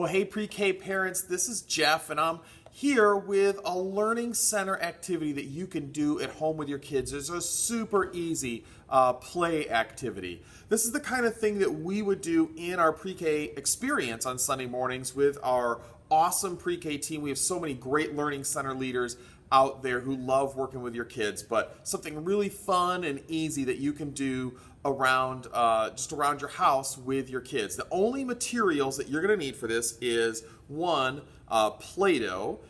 Well, hey, pre-K parents, this is Jeff, and I'm here with a learning center activity that you can do at home with your kids. It's a super easy play activity. This is the kind of thing that we would do in our pre-K experience on Sunday mornings with our awesome pre-K team. We have so many great learning center leaders out there who love working with your kids, but something really fun and easy that you can do around just around your house with your kids. The only materials that you're going to need for this is one, Play-Doh.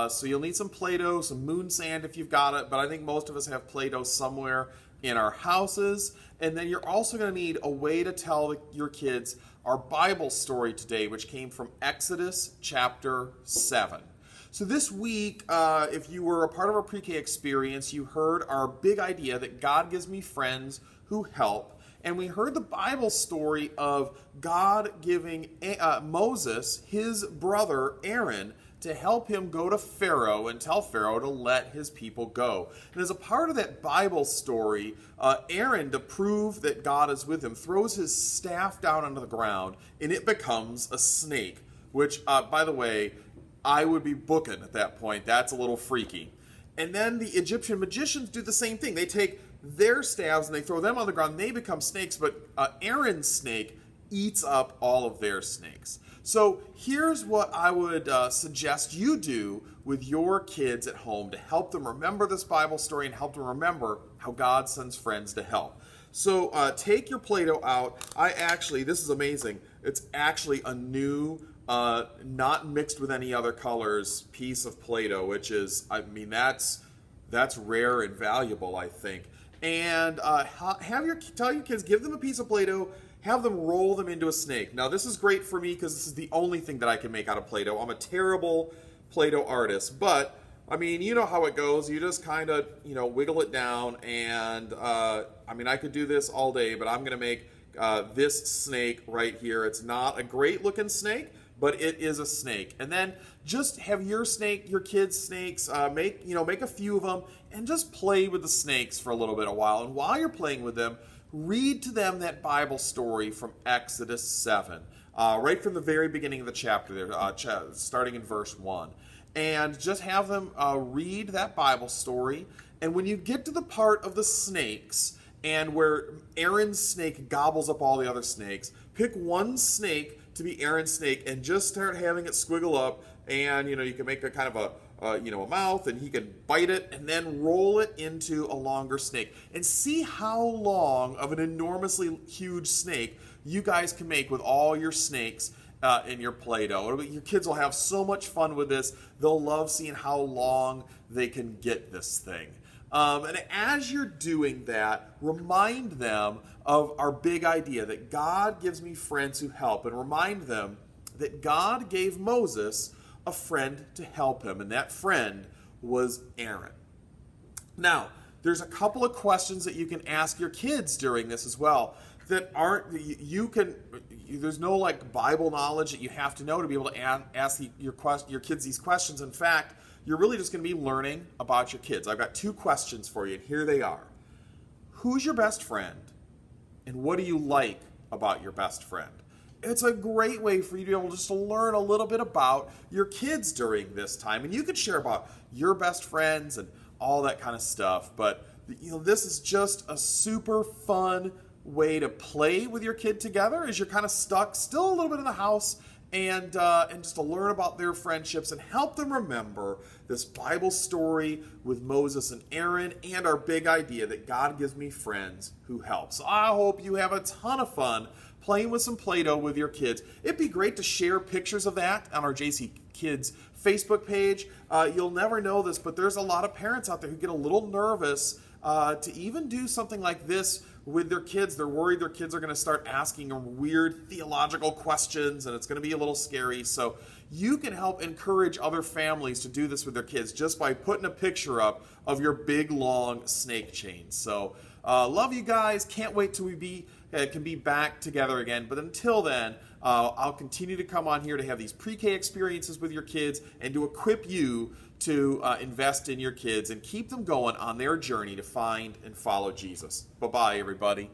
So you'll need some Play-Doh, some moon sand if you've got it, but I think most of us have Play-Doh somewhere in our houses. And then you're also going to need a way to tell your kids our Bible story today, which came from Exodus chapter 7. So this week, if you were a part of our pre-K experience, you heard our big idea that God gives me friends who help. And we heard the Bible story of God giving Moses, his brother Aaron, to help him go to Pharaoh and tell Pharaoh to let his people go. And as a part of that Bible story, Aaron, to prove that God is with him, throws his staff down onto the ground and it becomes a snake, which, by the way, I would be booking at that point. That's a little freaky. And then the Egyptian magicians do the same thing. They take their staves and they throw them on the ground. And they become snakes, but Aaron's snake eats up all of their snakes. So here's what I would suggest you do with your kids at home to help them remember this Bible story and help them remember how God sends friends to help. So take your Play-Doh out. This is amazing. It's actually a new not mixed with any other colors piece of Play-Doh, which is, that's rare and valuable, I think. And tell your kids, give them a piece of Play-Doh, have them roll them into a snake. Now this is great for me because this is the only thing that I can make out of Play-Doh. I'm a terrible Play-Doh artist, but you know how it goes. You just kind of, wiggle it down, and I could do this all day, but I'm going to make this snake right here. It's not a great looking snake, but it is a snake. And then just have your kids' snakes, make a few of them and just play with the snakes for a little bit, a while. And while you're playing with them, read to them that Bible story from Exodus 7, right from the very beginning of the chapter there, starting in verse 1. And just have them read that Bible story. And when you get to the part of the snakes and where Aaron's snake gobbles up all the other snakes, pick one snake to be Aaron's snake and just start having it squiggle up, and you can make a kind of a mouth, and he can bite it and then roll it into a longer snake, and see how long of an enormously huge snake you guys can make with all your snakes in your Play-Doh. Your kids will have so much fun with this. They'll love seeing how long they can get this thing. And as you're doing that, remind them of our big idea that God gives me friends who help, and remind them that God gave Moses a friend to help him, and that friend was Aaron. Now, there's a couple of questions that you can ask your kids during this as well that there's no Bible knowledge that you have to know to be able to ask your kids these questions. In fact, you're really just going to be learning about your kids. I've got two questions for you, and here they are. Who's your best friend, and what do you like about your best friend? It's a great way for you to be able just to learn a little bit about your kids during this time. And you could share about your best friends and all that kind of stuff. But this is just a super fun way to play with your kid together as you're kind of stuck still a little bit in the house, and just to learn about their friendships and help them remember this Bible story with Moses and Aaron, and our big idea that God gives me friends who help. So I hope you have a ton of fun playing with some Play-Doh with your kids. It'd be great to share pictures of that on our JC Kids Facebook page. You'll never know this, but there's a lot of parents out there who get a little nervous to even do something like this with their kids. They're worried their kids are going to start asking them weird theological questions, and it's going to be a little scary. So you can help encourage other families to do this with their kids just by putting a picture up of your big, long snake chain. So love you guys. Can't wait till we can be back together again. But until then, I'll continue to come on here to have these pre-K experiences with your kids and to equip you to invest in your kids and keep them going on their journey to find and follow Jesus. Bye-bye, everybody.